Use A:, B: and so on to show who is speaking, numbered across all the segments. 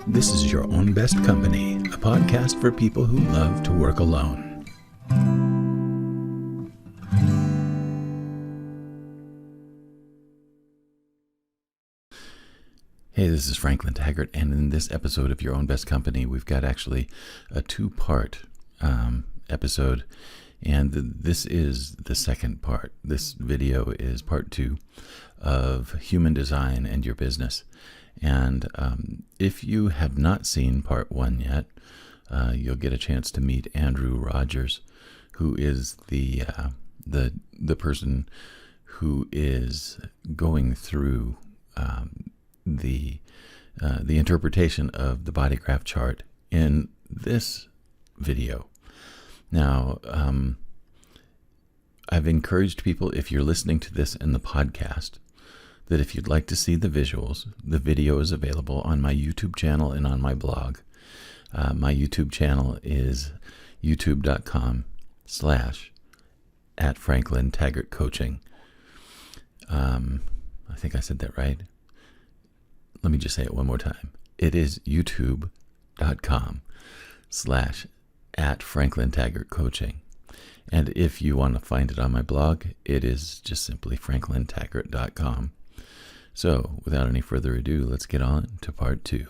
A: This is Your Own Best Company, a podcast for people who love to work alone. Hey, this is Franklin Taggart, and in this episode of Your Own Best Company, we've got actually a two-part episode, and this is the second part. This video is part 2 of Human Design and Your Business. And if you have not seen part 1 yet, you'll get a chance to meet Andrew Rogers, who is the person who is going through the interpretation of the body graph chart in this video. Now, I've encouraged people, if you're listening to this in the podcast, that if you'd like to see the visuals, the video is available on my YouTube channel and on my blog. My YouTube channel is youtube.com/@FranklinTaggartCoaching. I think I said that right. Let me just say it one more time. It is youtube.com/@FranklinTaggartCoaching. And if you want to find it on my blog, it is just simply franklintaggart.com. So, without any further ado, let's get on to part 2.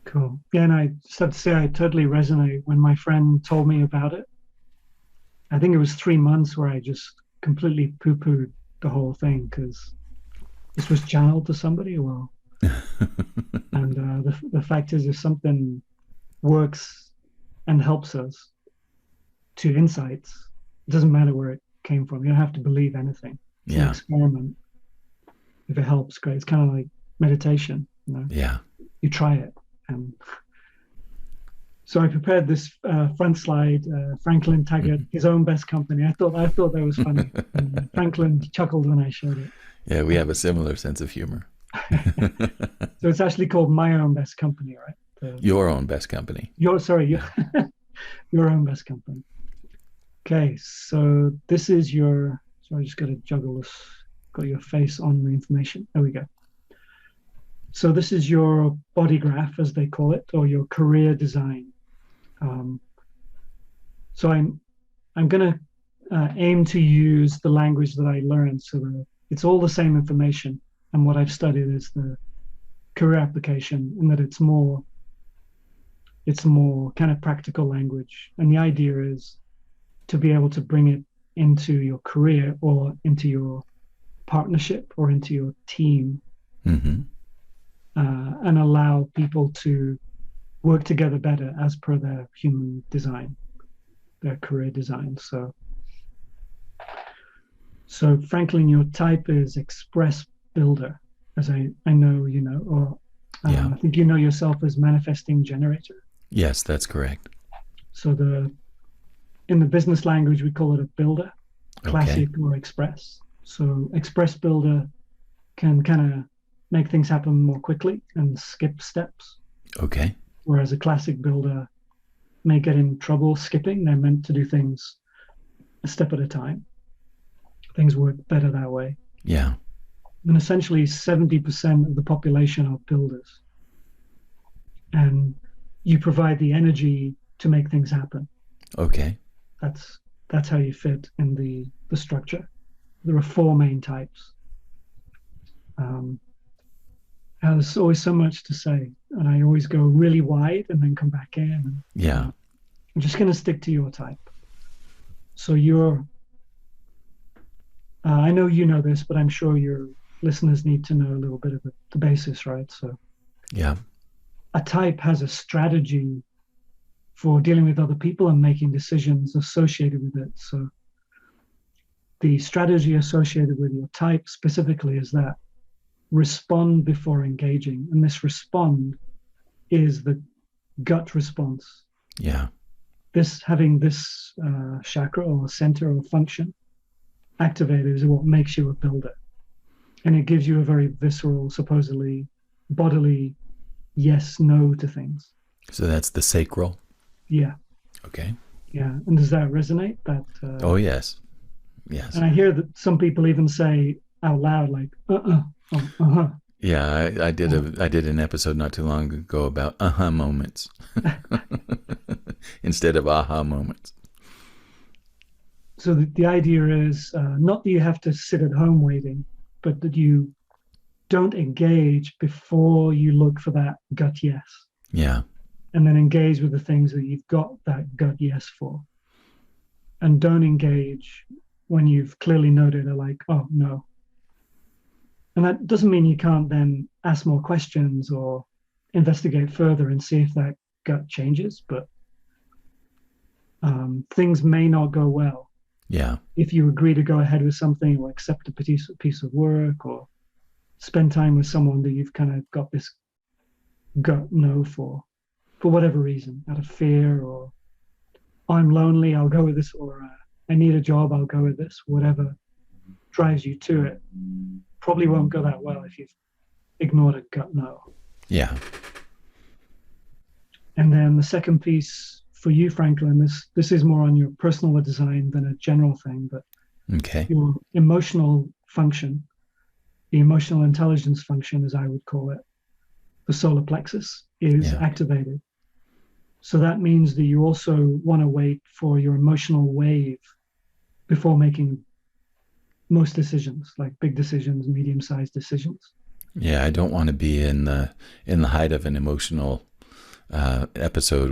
B: Cool. Yeah, and I just have to say I totally resonate when my friend told me about it. I think it was 3 months where I just completely poo-pooed the whole thing because this was channeled to somebody. Well, and the fact is, if something works and helps us to insights, it doesn't matter where it came from. You don't have to believe anything. It's an experiment. If it helps, great. It's kind of like meditation, you know?
A: Yeah.
B: You try it. And so I prepared this front slide, Franklin Taggart, his own best company. I thought that was funny. And, Franklin chuckled when I showed it.
A: Yeah, we have a similar sense of humor.
B: So it's actually called My Own Best Company, right?
A: Your Own Best Company.
B: Your Own Best Company. Okay, so this is your, so I just got to juggle this, got your face on the information. There we go. So this is your body graph, as they call it, or your career design. So I'm going to aim to use the language that I learned, so that it's all the same information. And what I've studied is the career application, and that it's more kind of practical language. And the idea is to be able to bring it into your career or into your partnership or into your team, and allow people to work together better as per their human design, their career design. So Franklin, your type is Express Builder, as I know you know, or I think you know yourself as Manifesting Generator.
A: Yes, that's correct.
B: So in the business language, we call it a builder, classic or express. So Express Builder can kind of make things happen more quickly and skip steps.
A: Okay.
B: Whereas a classic builder may get in trouble skipping. They're meant to do things a step at a time. Things work better that way.
A: Yeah.
B: And essentially 70% of the population are builders. And you provide the energy to make things happen. Okay. That's how you fit in the structure. There are 4 main types. There's always so much to say, and I always go really wide and then come back in. I'm just going to stick to your type. So I know you know this, but I'm sure your listeners need to know a little bit of the basis, right? So a type has a strategy for dealing with other people and making decisions associated with it. So the strategy associated with your type specifically is that respond before engaging. And this respond is the gut response.
A: Yeah.
B: Having this chakra or center or function activated is what makes you a builder. And it gives you a very visceral, supposedly bodily yes, no to things.
A: So that's the sacral?
B: Yeah.
A: Okay.
B: Yeah. And does that resonate?
A: Oh, yes. Yes.
B: And I hear that some people even say out loud, like,
A: Yeah, I did an episode not too long ago about moments instead of aha moments.
B: So the idea is not that you have to sit at home waiting, but that you don't engage before you look for that gut yes,
A: Yeah,
B: and then engage with the things that you've got that gut yes for, and don't engage when you've clearly noted are like, oh no. And that doesn't mean you can't then ask more questions or investigate further and see if that gut changes, but things may not go well
A: yeah,
B: if you agree to go ahead with something or accept a piece of work or spend time with someone that you've kind of got this gut no for whatever reason, out of fear or I'm lonely, I'll go with this, or I need a job, I'll go with this, whatever drives you to it. Probably won't go that well if you've ignored a gut no.
A: yeah.
B: And then the second piece for you, Franklin, this is more on your personal design than a general thing, but
A: Okay.
B: your emotional function, the emotional intelligence function, as I would call it, the solar plexus is
A: Yeah,
B: activated. So that means that you also want to wait for your emotional wave before making most decisions, like big decisions, medium-sized decisions.
A: yeah. I don't want to be in the height of an emotional episode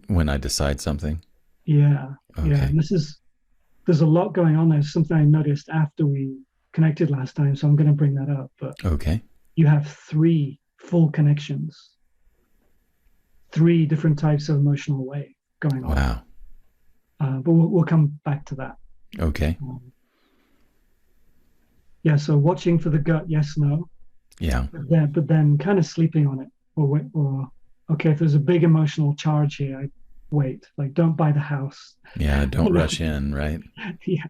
A: when I decide something.
B: Yeah, yeah.
A: Okay.
B: And there's a lot going on. There's something I noticed after we connected last time, so I'm going to bring that up. But
A: Okay.
B: you have three full connections, three different types of emotional wave going on.
A: Wow.
B: But we'll come back to that.
A: Okay.
B: Um, yeah, so watching for the gut, yes, no,
A: Yeah.
B: but then kind of sleeping on it, or okay, if there's a big emotional charge here, I wait. Like, don't buy the house.
A: Yeah. Don't rush in, right?
B: Yeah,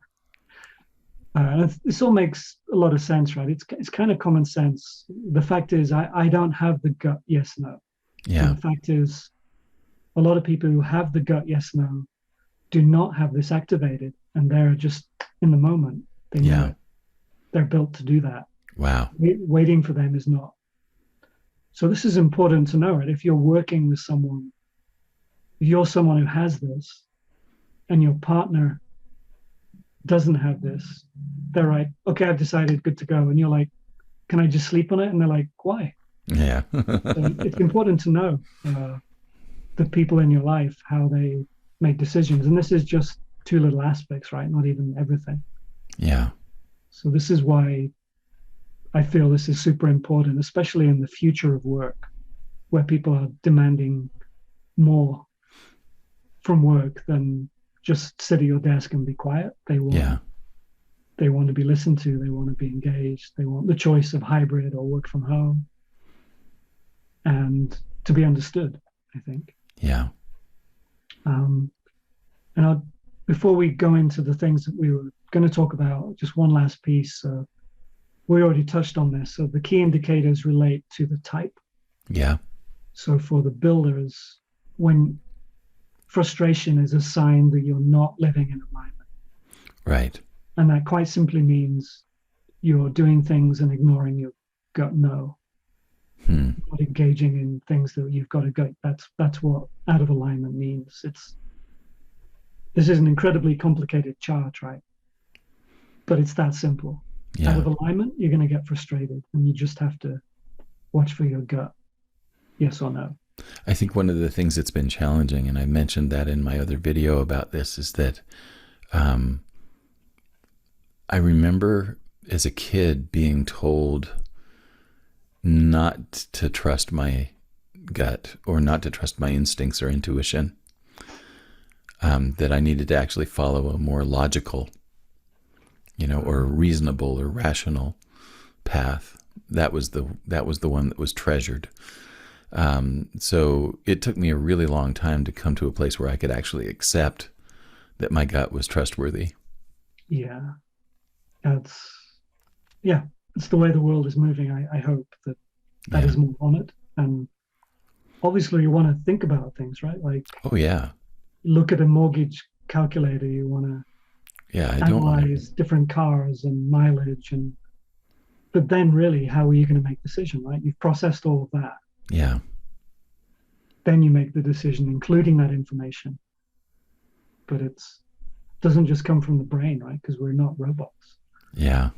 B: this all makes a lot of sense, right? It's kind of common sense. The fact is, I don't have the gut yes no, and
A: Yeah.
B: the fact is, a lot of people who have the gut yes no do not have this activated, and they're just in the moment. They know
A: Yeah.
B: it. They're built to do that.
A: Wow.
B: Waiting for them is not. So this is important to know, right? If you're working with someone, if you're someone who has this, and your partner doesn't have this, they're like, okay, I've decided, good to go. And you're like, can I just sleep on it? And they're like, why?
A: Yeah.
B: So it's important to know the people in your life, how they make decisions. And this is just two little aspects, right? Not even everything.
A: Yeah.
B: So this is why I feel this is super important, especially in the future of work, where people are demanding more from work than just sit at your desk and be quiet.
A: Yeah.
B: They want to be listened to, they want to be engaged, they want the choice of hybrid or work from home, and to be understood, I think.
A: Yeah.
B: Um, and before we go into the things that we were going to talk about, just one last piece. We already touched on this. So the key indicators relate to the type.
A: Yeah.
B: So for the builders, when frustration is a sign that you're not living in alignment.
A: Right.
B: And that quite simply means you're doing things and ignoring your gut no, not engaging in things that you've got to go. That's what out of alignment means. This is an incredibly complicated chart, right? But it's that simple.
A: Yeah.
B: Out of alignment, you're going to get frustrated, and you just have to watch for your gut, yes or no.
A: I think one of the things that's been challenging, and I mentioned that in my other video about this, is that I remember as a kid being told not to trust my gut or not to trust my instincts or intuition, that I needed to actually follow a more logical, or reasonable or rational path. That was the one that was treasured. So it took me a really long time to come to a place where I could actually accept that my gut was trustworthy.
B: Yeah, it's the way the world is moving. I hope that is more on it. And obviously you want to think about things, right? Like,
A: oh yeah,
B: look at a mortgage calculator. You want to
A: I don't want
B: analyze different cars and mileage and But then really, how are you going to make the decision, right? You've processed all of that.
A: Yeah.
B: Then you make the decision, including that information. But it doesn't just come from the brain, right? Because we're not robots.
A: Yeah.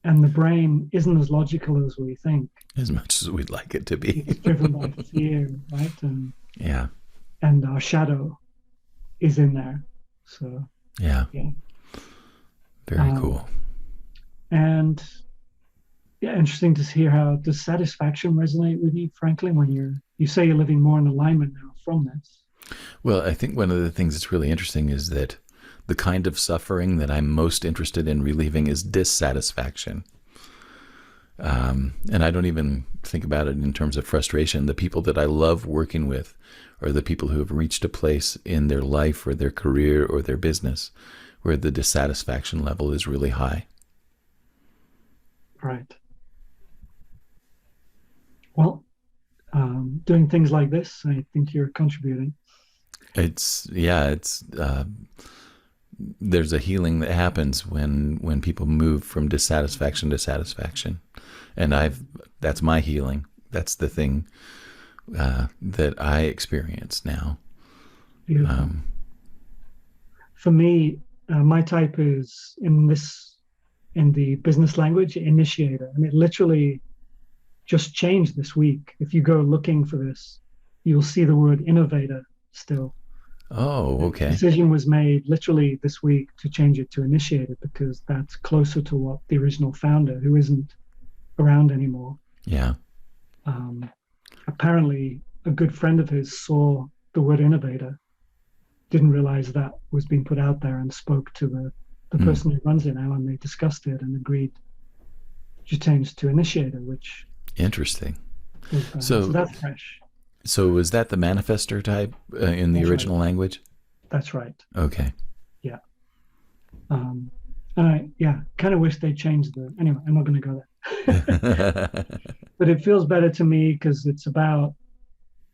B: And the brain isn't as logical as we think.
A: As much as we'd like it to be.
B: It's driven by fear, right?
A: Yeah.
B: And our shadow is in there. So
A: Yeah.
B: yeah.
A: Very cool.
B: And yeah, interesting to hear how does satisfaction resonate with you, Franklin, when you say you're living more in alignment now from this.
A: Well, I think one of the things that's really interesting is that the kind of suffering that I'm most interested in relieving is dissatisfaction. And I don't even think about it in terms of frustration. The people that I love working with are the people who have reached a place in their life or their career or their business where the dissatisfaction level is really high.
B: Right. Well, doing things like this, I think you're contributing.
A: There's a healing that happens when people move from dissatisfaction to satisfaction. And that's my healing. That's the thing that I experience now.
B: Beautiful. For me, my type is in the business language, initiator, and it literally just changed this week. If you go looking for this, you'll see the word innovator still.
A: Oh, okay.
B: The decision was made literally this week to change it to initiator because that's closer to what the original founder, who isn't around anymore.
A: Yeah.
B: Apparently, a good friend of his saw the word innovator, didn't realize that was being put out there, and spoke to the person who runs it now, and they discussed it and agreed to change to initiator, which
A: interesting.
B: So that's fresh.
A: So was that the manifestor type in the original language?
B: That's right.
A: Okay.
B: Yeah. And I kind of wish they changed anyway, I'm not going to go there. But it feels better to me because it's about,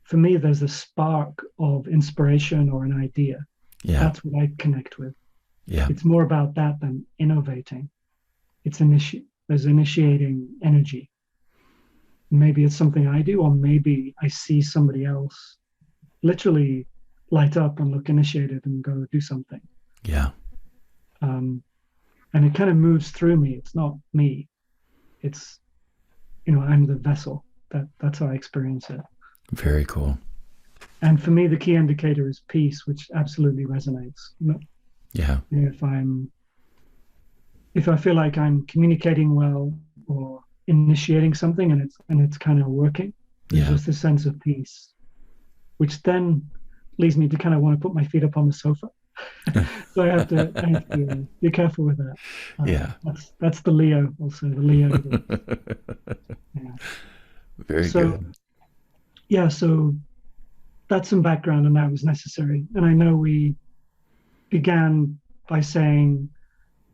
B: for me, there's a spark of inspiration or an idea.
A: Yeah.
B: That's what I connect with.
A: Yeah.
B: It's more about that than innovating. There's initiating energy. Maybe it's something I do, or maybe I see somebody else literally light up and look initiated and go do something.
A: Yeah.
B: And it kind of moves through me. It's not me. It's, I'm the vessel. That's how I experience it.
A: Very cool.
B: And for me, the key indicator is peace, which absolutely resonates.
A: Yeah.
B: If I feel like I'm communicating well or initiating something and it's kind of working, there's just a sense of peace, which then leads me to kind of want to put my feet up on the sofa. So I have to be careful with that. That's the Leo, also the Leo.
A: Very good.
B: Yeah, so that's some background, and that was necessary. And I know we began by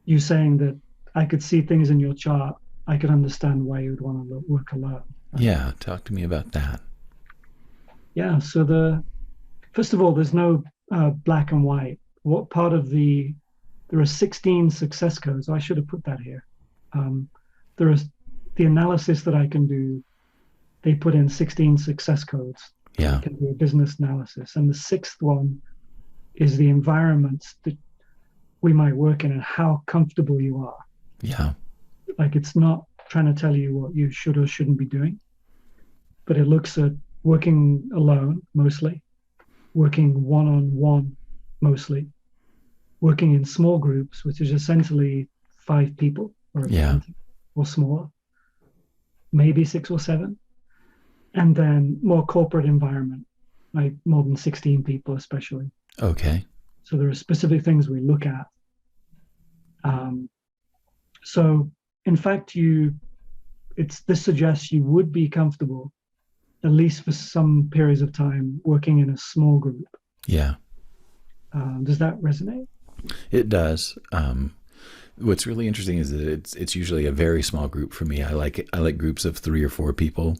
B: you saying that I could see things in your chart. I could understand why you would want to work alone.
A: Yeah, talk to me about that.
B: Yeah, so first of all, there's no black and white. What part of there are 16 success codes. I should have put that here. There is the analysis that I can do. They put in 16 success codes.
A: Yeah.
B: I can do a business analysis. And the sixth one is the environments that we might work in and how comfortable you are.
A: Yeah.
B: Like, it's not trying to tell you what you should or shouldn't be doing, but it looks at working alone mostly, working one-on-one mostly, working in small groups, which is essentially 5 people or smaller, maybe 6 or 7, and then more corporate environment, like more than 16 people especially.
A: Okay.
B: So there are specific things we look at. So in fact, this suggests you would be comfortable, at least for some periods of time, working in a small group.
A: Yeah.
B: Does that resonate?
A: It does. What's really interesting is that it's usually a very small group for me. I like groups of 3 or 4 people.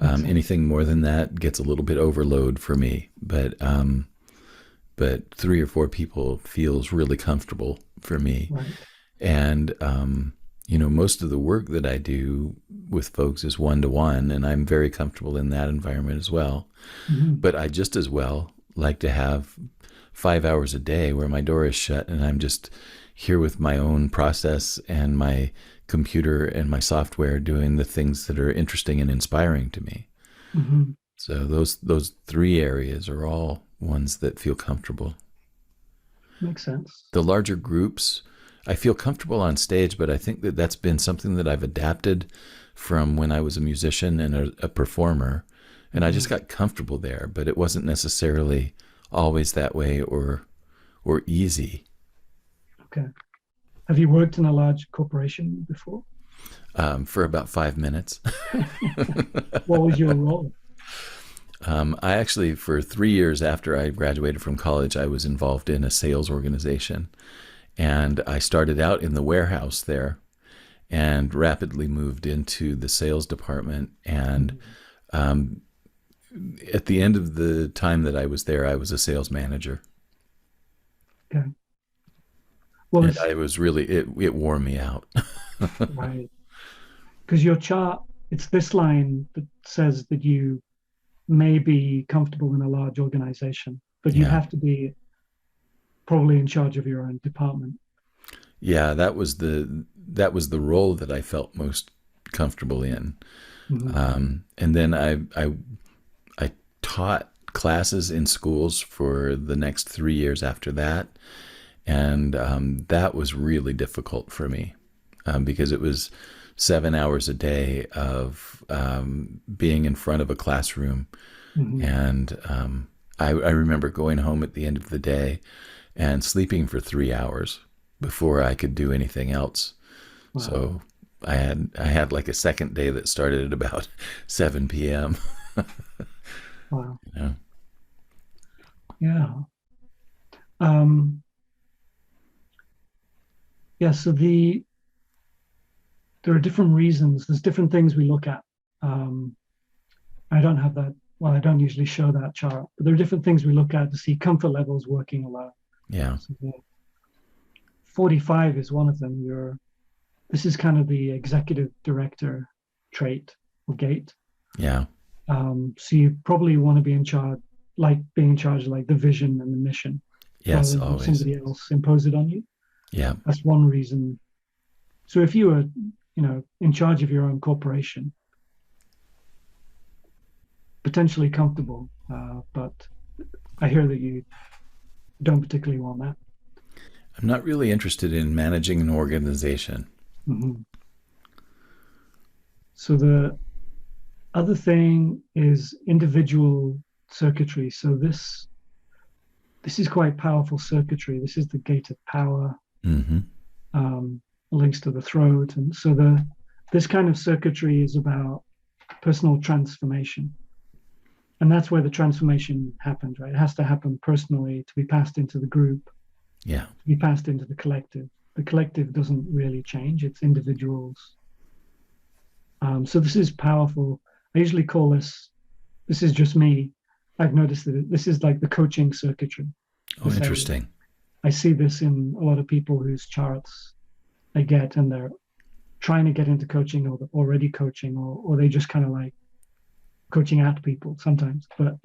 A: Anything more than that gets a little bit overload for me. But 3 or 4 people feels really comfortable for me.
B: Right.
A: And Most of the work that I do with folks is one-to-one, and I'm very comfortable in that environment as well.
B: Hmm.
A: But I just as well like to have 5 hours a day where my door is shut and I'm just here with my own process and my computer and my software doing the things that are interesting and inspiring to me.
B: Hmm.
A: So those three areas are all ones that feel comfortable.
B: Makes sense.
A: The larger groups, I feel comfortable on stage, but I think that that's been something that I've adapted from when I was a musician and a performer, and I just
B: Mhm.
A: got comfortable there. But it wasn't necessarily always that way or easy.
B: Okay. Have you worked in a large corporation before?
A: For about 5 minutes.
B: What was your role?
A: I actually, for 3 years after I graduated from college, I was involved in a sales organization. And I started out in the warehouse there and rapidly moved into the sales department. And
B: Mhm.
A: um, at the end of the time that I was there, I was a sales manager.
B: Okay. Well,
A: And
B: it's
A: I was really, it wore me out.
B: right. Because your chart, it's this line that says that you may be comfortable in a large organization, but you
A: Yeah.
B: have to be probably in charge of your own department.
A: Yeah, that was the role that I felt most comfortable in.
B: Hmm.
A: And then I taught classes in schools for the next 3 years after that, and that was really difficult for me because it was 7 hours a day of being in front of a classroom,
B: Hmm.
A: and I remember going home at the end of the day and sleeping for 3 hours before I could do anything else.
B: Wow.
A: So I had like a second day that started at about 7 p.m.
B: Wow.
A: You know?
B: Yeah. Um, yeah. So there are different reasons. There's different things we look at. Um, I don't have that. Well, I don't usually show that chart, but there are different things we look at to see comfort levels working alone.
A: Yeah,
B: So the 45 is one of them. This is kind of the executive director trait or gate.
A: yeah,
B: So you probably want to be in charge, like being in charge of like the vision and the mission,
A: yes,
B: rather than
A: always.
B: somebody else impose it on you.
A: Yeah,
B: That's one reason. So if you were, in charge of your own corporation, potentially comfortable, but I hear that you don't particularly want that.
A: I'm not really interested in managing an organization.
B: Mhm. So the other thing is individual circuitry. So this is quite powerful circuitry. This is the gate of power,
A: Hmm.
B: links to the throat, and so the this kind of circuitry is about personal transformation, and that's where the transformation happens. Right, it has to happen personally to be passed into the group,
A: Yeah,
B: to be passed into the collective. The collective doesn't really change; it's individuals. So this is powerful. I usually call this. This is just me. I've noticed that this is like the coaching circuitry.
A: oh,
B: This area.
A: interesting.
B: I see this in a lot of people whose charts I get, and they're trying to get into coaching or already coaching, or they just kind of like coaching at people sometimes. But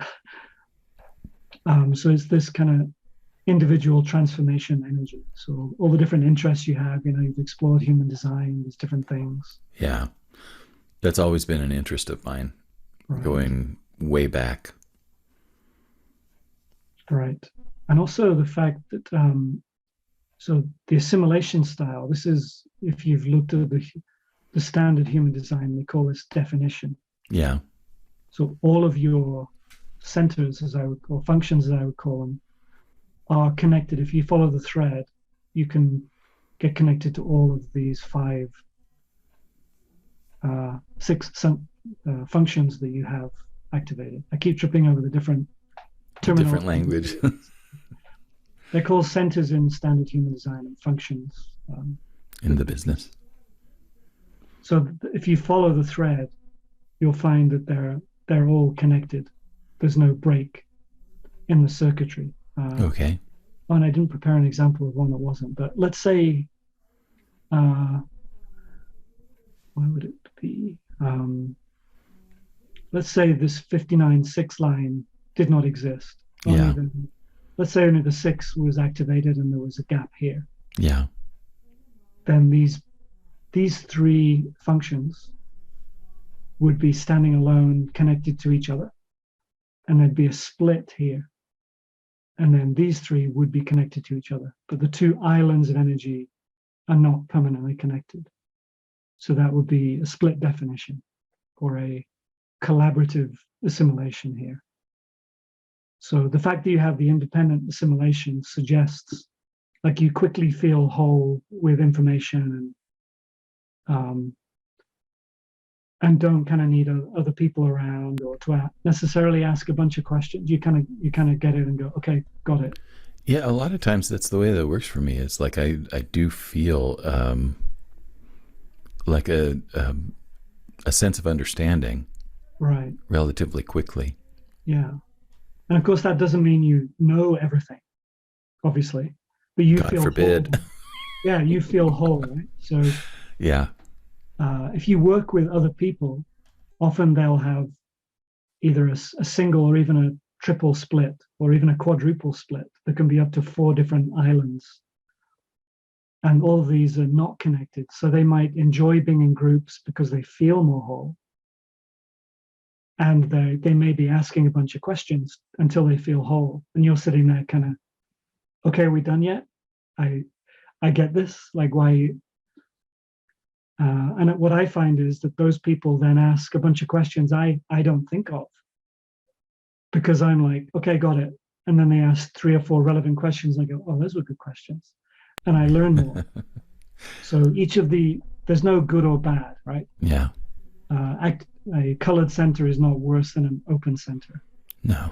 B: so it's this kind of individual transformation energy. So all the different interests you have, you've explored human design, these different things,
A: Yeah, that's always been an interest of mine,
B: right?
A: going way back.
B: Right. And also the fact that so the assimilation style. This is if you've looked at the standard human design, they call this definition.
A: Yeah,
B: So all of your centers, as I would call functions, as I would call them, are connected. If you follow the thread, you can get connected to all of these six functions that you have activated. I keep tripping over the different
A: different
B: terminology.
A: language.
B: They're called centers in standard human design and functions.
A: In the business.
B: So if you follow the thread, you'll find that they're all connected. There's no break in the circuitry.
A: Okay.
B: And I didn't prepare an example of one that wasn't, but let's say, uh, Why would it be? Let's say this 59.6 line did not exist. Only
A: Yeah.
B: the, let's say only the 6 was activated and there was a gap here.
A: Yeah.
B: Then these three functions would be standing alone, connected to each other, and there'd be a split here. And then these three would be connected to each other. But the two islands of energy are not permanently connected. So that would be a split definition or a collaborative assimilation here. So the fact that you have the independent assimilation suggests like you quickly feel whole with information and don't kind of need other people around or to necessarily ask a bunch of questions. You kind of get it and go, okay, got it.
A: Yeah, a lot of times that's the way that works for me. It's like I do feel like a sense of understanding
B: Right.
A: relatively quickly.
B: Yeah. And of course, that doesn't mean you know everything, obviously, but you
A: God
B: feel
A: forbid.
B: whole. Yeah, you feel whole, right? So
A: Yeah.
B: if you work with other people, often they'll have either a single or even a triple split or even a quadruple split. There can be up to 4 different islands. And all of these are not connected. So they might enjoy being in groups because they feel more whole. And they may be asking a bunch of questions until they feel whole. And you're sitting there kind of, okay, are we done yet? I get this. Like why? And what I find is that those people then ask a bunch of questions I don't think of because I'm like, okay, got it. And then they ask 3 or 4 relevant questions. And I go, oh, those were good questions. And I learn more. So there's no good or bad, right?
A: Yeah.
B: A colored center is not worse than an open center.
A: No.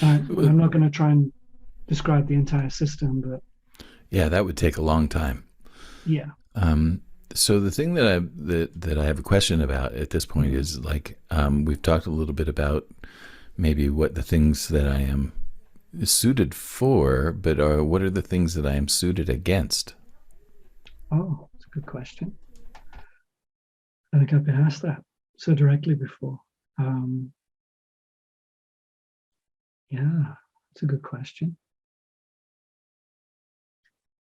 B: I'm not going to try and describe the entire system, but
A: Yeah, that would take a long time.
B: yeah.
A: So the thing that I have a question about at this point is like we've talked a little bit about maybe what the things that I am suited for, but what are the things that I am suited against?
B: Oh, that's a good question. I think I've been asked that so directly before. Yeah, it's a good question.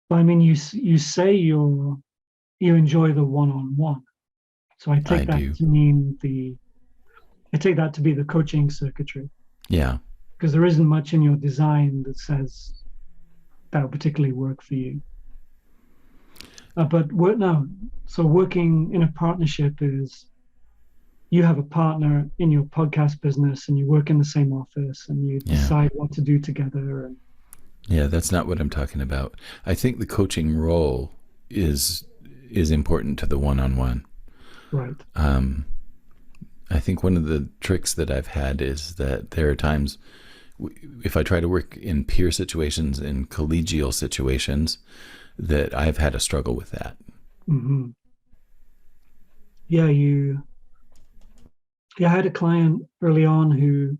B: Well, I mean, you say you enjoy the one-on-one, so I take that
A: do.
B: to mean I take that to be the coaching circuitry
A: Yeah.
B: because there isn't much in your design that says that would particularly work for you. But working in a partnership is you have a partner in your podcast business and you work in the same office and you decide what to do together. And
A: yeah, that's not what I'm talking about. I think the coaching role is important to the one-on-one.
B: right.
A: I think one of the tricks that I've had is that there are times if I try to work in peer situations, in collegial situations, that I've had a struggle with that.
B: Mm-hmm. Yeah, I had a client early on who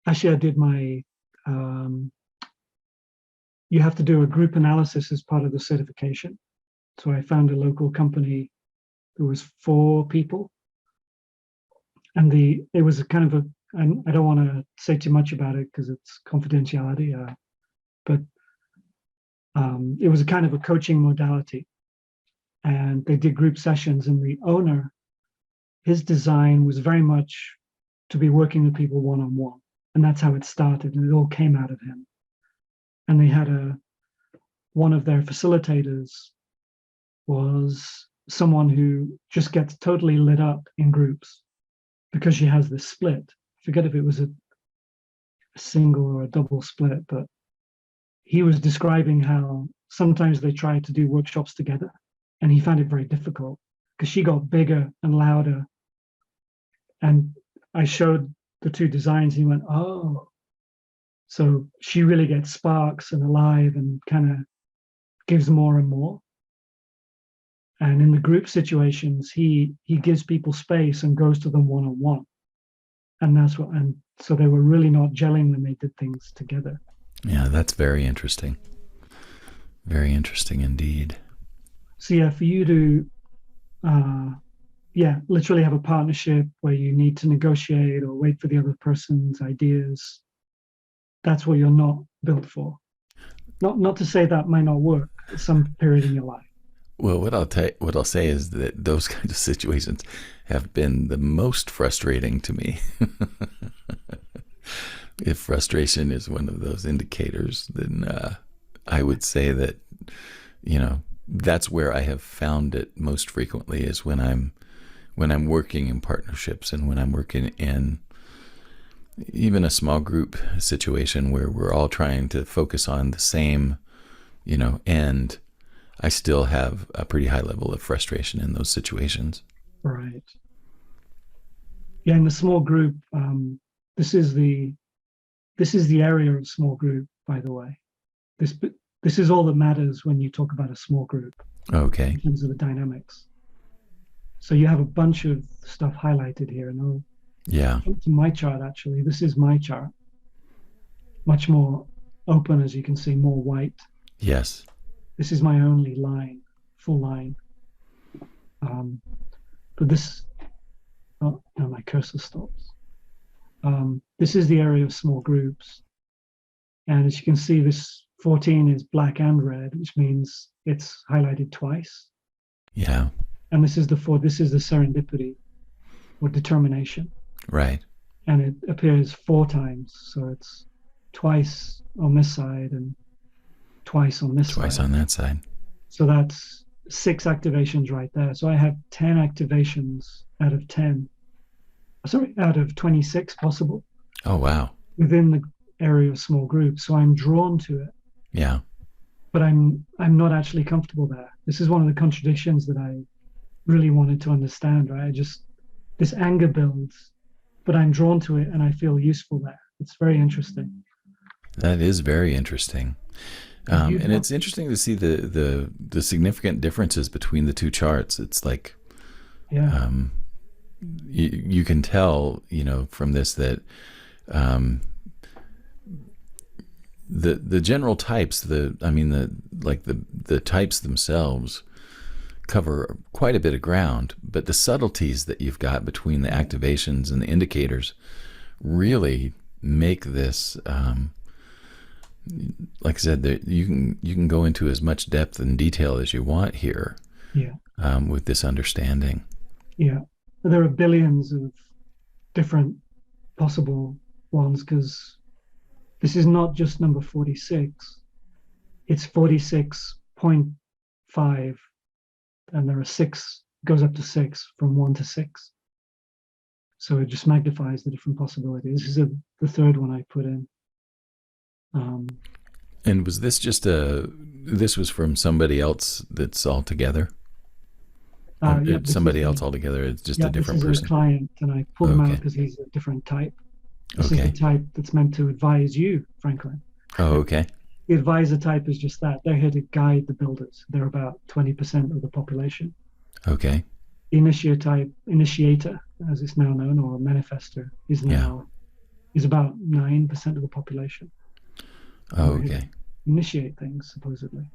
B: actually I did my you have to do a group analysis as part of the certification. So I found a local company. There was 4 people, and it was a kind of and I don't want to say too much about it because it's confidentiality, but it was a kind of a coaching modality, and they did group sessions. And the owner, his design was very much to be working with people one-on-one, and that's how it started, and it all came out of him. And they had one of their facilitators was someone who just gets totally lit up in groups because she has this split. I forget if it was a single or a double split, but he was describing how sometimes they tried to do workshops together and he found it very difficult because she got bigger and louder. And I showed the 2 designs and he went, oh, so she really gets sparks and alive and kind of gives more and more. And in the group situations, he gives people space and goes to them one-on-one. And so they were really not gelling when they did things together.
A: Yeah, that's very interesting. Very interesting indeed.
B: So yeah, for you to yeah, literally have a partnership where you need to negotiate or wait for the other person's ideas. That's what you're not built for. Not to say that might not work at some period in your life.
A: Well, what I'll say is that those kinds of situations have been the most frustrating to me. If frustration is one of those indicators, then I would say that, that's where I have found it most frequently is when I'm working in partnerships and when I'm working in even a small group situation where we're all trying to focus on the same, end. I still have a pretty high level of frustration in those situations.
B: Right. Yeah, in the small group, this is the area of small group, by the way. This is all that matters when you talk about a small group
A: Okay.
B: in terms of the dynamics. So you have a bunch of stuff highlighted here, and I'll
A: Yeah.
B: jump to my chart actually. This is my chart, much more open, as you can see, more white.
A: Yes.
B: This is my only line, full line. But this, oh, no, my cursor stops. This is the area of small groups. And as you can see, this 14 is black and red, which means it's highlighted twice.
A: Yeah.
B: And this is the serendipity or determination.
A: Right.
B: And it appears 4 times. So it's twice on this side and twice on this
A: Twice
B: side.
A: on that side.
B: So that's 6 activations right there. So I have 10 activations out of 26 possible
A: Oh, wow.
B: within the area of small groups. So I'm drawn to it,
A: Yeah.
B: but I'm not actually comfortable there. This is one of the contradictions that I really wanted to understand, right? This anger builds, but I'm drawn to it and I feel useful there. It's very interesting.
A: That is very interesting. And it's interesting to see the significant differences between the two charts. It's like,
B: Yeah.
A: you can tell, from this that the general types, the types themselves cover quite a bit of ground, but the subtleties that you've got between the activations and the indicators really make this, like I said, you can go into as much depth and detail as you want here.
B: Yeah.
A: With this understanding.
B: Yeah. There are billions of different possible ones because this is not just number 46. It's 46.5, and there are 6, goes up to 6 from 1 to 6. So it just magnifies the different possibilities. This is the third one I put in.
A: And was this this was from somebody else that's all together? Somebody else altogether. It's just a different
B: this is
A: person.
B: a client, and I pulled him out
A: Okay.
B: because he's a different type. This is
A: Okay.
B: the type that's meant to advise you, Franklin.
A: Oh, okay.
B: The advisor type is just that. They're here to guide the builders. They're about 20% of the population.
A: Okay.
B: The initiator, as it's now known, or a manifestor, is about 9% of the population.
A: Oh, okay.
B: Initiate things, supposedly.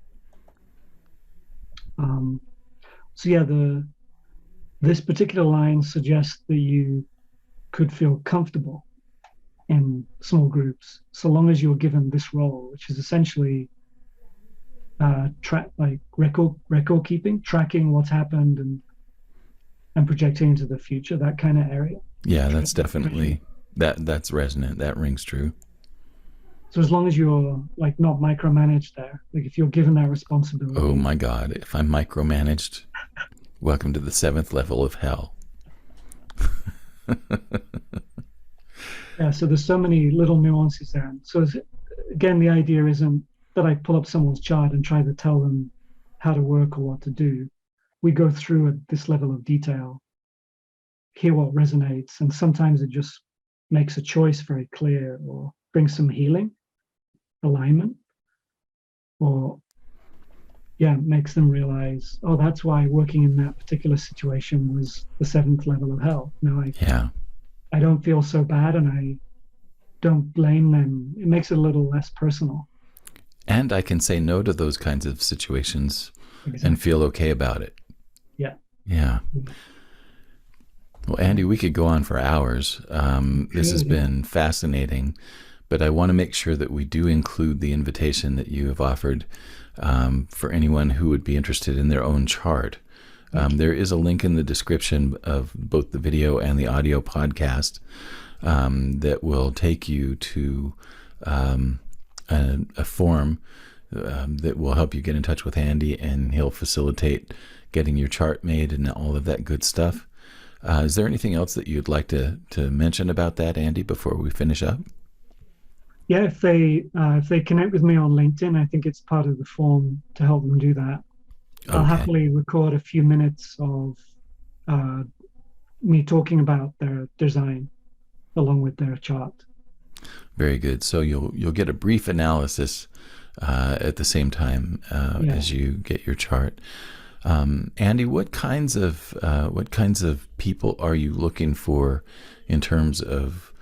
B: So yeah, this particular line suggests that you could feel comfortable in small groups so long as you're given this role, which is essentially record keeping, tracking what's happened and projecting into the future, that kind of area.
A: Yeah, that's definitely that's resonant. That rings true.
B: So as long as you're like not micromanaged there, like if you're given that responsibility.
A: Oh my God! If I'm micromanaged, welcome to the 7th level of hell.
B: Yeah, so there's so many little nuances there. So again, the idea isn't that I pull up someone's chart and try to tell them how to work or what to do. We go through at this level of detail, hear what resonates, and sometimes it just makes a choice very clear or brings some healing, alignment, or makes them realize, oh, that's why working in that particular situation was the 7th level of hell. Now I don't feel so bad and I don't blame them. It makes it a little less personal.
A: And I can say no to those kinds of situations
B: Exactly.
A: and feel okay about it.
B: Yeah.
A: Yeah. Well, Andy, we could go on for hours. This has
B: Good, yeah.
A: been fascinating, but I want to make sure that we do include the invitation that you have offered for anyone who would be interested in their own chart. There is a link in the description of both the video and the audio podcast that will take you to a form that will help you get in touch with Andy, and he'll facilitate getting your chart made and all of that good stuff. Is there anything else that you'd like to mention about that, Andy, before we finish up?
B: Yeah, if they connect with me on LinkedIn, I think it's part of the form to help them do that. I'll
A: Okay,
B: happily record a few minutes of uh, me talking about their design along with their chart.
A: very good. So you'll get a brief analysis at the same time
B: Yeah.
A: as you get your chart. Andy, what kinds of people are you looking for in terms of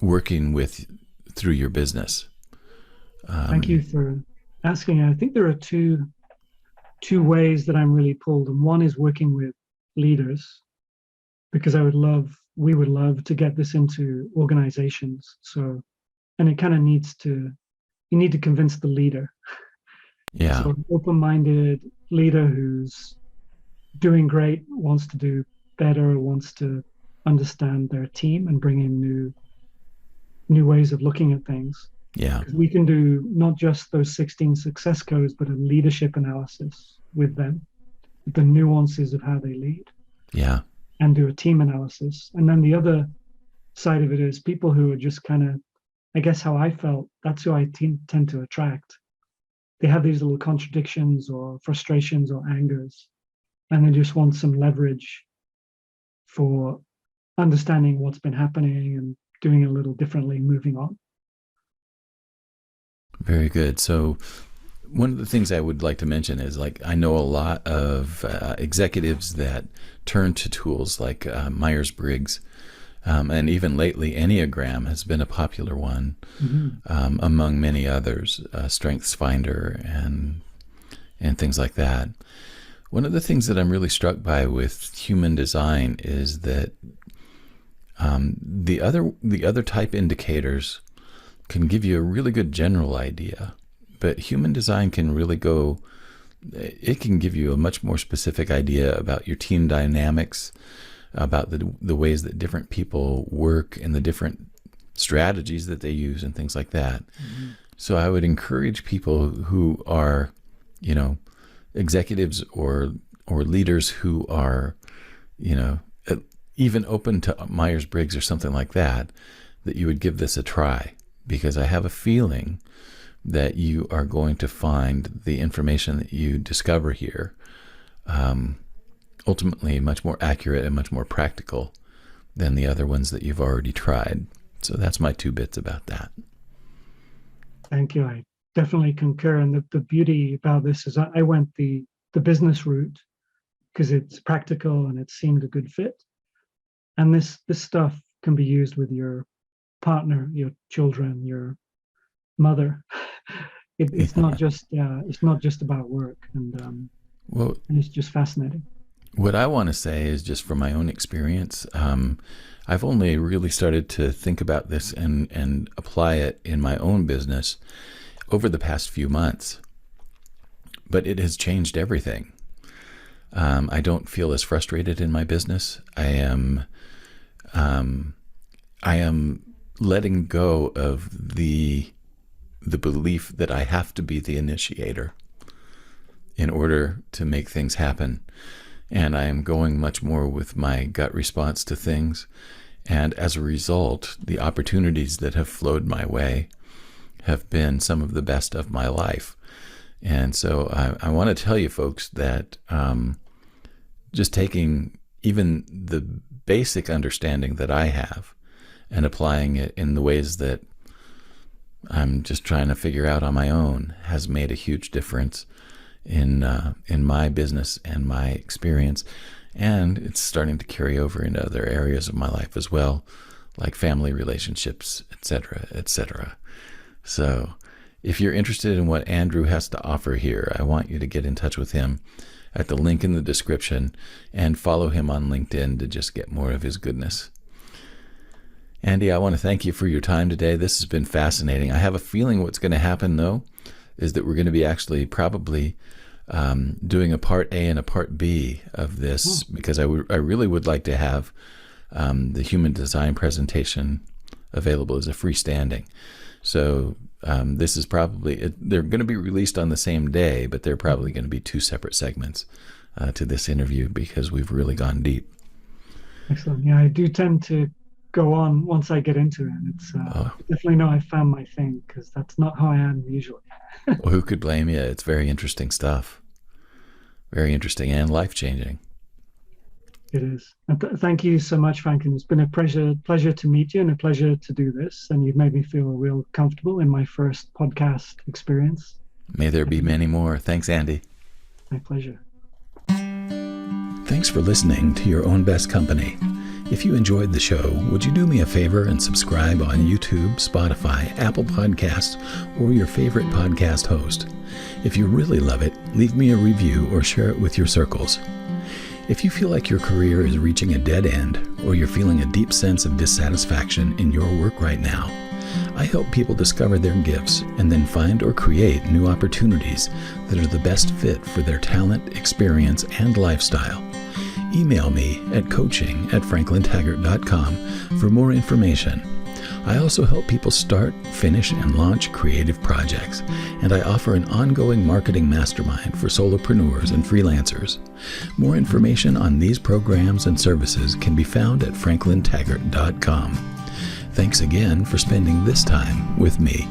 A: working with through your business?
B: Thank you for asking. I think there are two ways that I'm really pulled, and one is working with leaders because we would love to get this into organizations. So, and it kind of you need to convince the leader.
A: Yeah,
B: So, an open-minded leader who's doing great, wants to do better, wants to understand their team and bring in new ways of looking at things.
A: yeah,
B: We can do not just those 16 success codes, but a leadership analysis with them, the nuances of how they lead,
A: yeah,
B: and do a team analysis. And then the other side of it is people who are just kind of, I guess how I felt, that's who I tend to attract. They have these little contradictions or frustrations or angers, and they just want some leverage for understanding what's been happening and doing it a little differently, moving on.
A: very good. So one of the things I would like to mention is, like, I know a lot of executives that turn to tools like Myers-Briggs, and even lately Enneagram has been a popular one, among many others, StrengthsFinder and things like that. One of the things that I'm really struck by with human design is that the other type indicators can give you a really good general idea, but human design can really go, it can give you a much more specific idea about your team dynamics, about the ways that different people work and the different strategies that they use and things like that. So I would encourage people who are, executives or leaders who are, even open to Myers-Briggs or something like that, that you would give this a try, because I have a feeling that you are going to find the information that you discover here ultimately much more accurate and much more practical than the other ones that you've already tried. So that's my 2 bits about that.
B: Thank you. I definitely concur. And the beauty about this is I went the business route because it's practical and it seemed a good fit. And this stuff can be used with your partner, your children, your mother. It's not just about work, and
A: Well,
B: it's just fascinating.
A: what I want to say is, just from my own experience, I've only really started to think about this and apply it in my own business over the past few months. But it has changed everything. I don't feel as frustrated in my business. I am letting go of the belief that I have to be the initiator in order to make things happen. And I am going much more with my gut response to things. And as a result, the opportunities that have flowed my way have been some of the best of my life. And so I want to tell you folks that just taking even the basic understanding that I have and applying it in the ways that I'm just trying to figure out on my own has made a huge difference in my business and my experience. And it's starting to carry over into other areas of my life as well, like family relationships, etc., etc. So if you're interested in what Andrew has to offer here, I want you to get in touch with him. at the link in the description and follow him on LinkedIn to just get more of his goodness. Andy, I want to thank you for your time today. This has been fascinating. I have a feeling what's going to happen, though, is that we're going to be actually probably doing a part A and a part B of this, because I really would like to have the human design presentation available as a freestanding. So this is probably, they're going to be released on the same day, but they're probably going to be two separate segments to this interview, because we've really gone deep.
B: Excellent. Yeah, I do tend to go on once I get into it. It's definitely know I found my thing, because that's not how I am usually.
A: Well, who could blame you? It's very interesting stuff. Very interesting and life-changing.
B: It is. And thank you so much, Franklin. It's been a pleasure to meet you, and a pleasure to do this. And you've made me feel real comfortable in my first podcast experience.
A: May there be many more. Thanks, Andy.
B: My pleasure.
A: Thanks for listening to Your Own Best Company. If you enjoyed the show, would you do me a favor and subscribe on YouTube, Spotify, Apple Podcasts, or your favorite podcast host? If you really love it, leave me a review or share it with your circles. If you feel like your career is reaching a dead end, or you're feeling a deep sense of dissatisfaction in your work right now, I help people discover their gifts and then find or create new opportunities that are the best fit for their talent, experience, and lifestyle. Email me at coaching@franklintaggart.com for more information. I also help people start, finish, and launch creative projects, and I offer an ongoing marketing mastermind for solopreneurs and freelancers. More information on these programs and services can be found at franklintaggart.com. Thanks again for spending this time with me.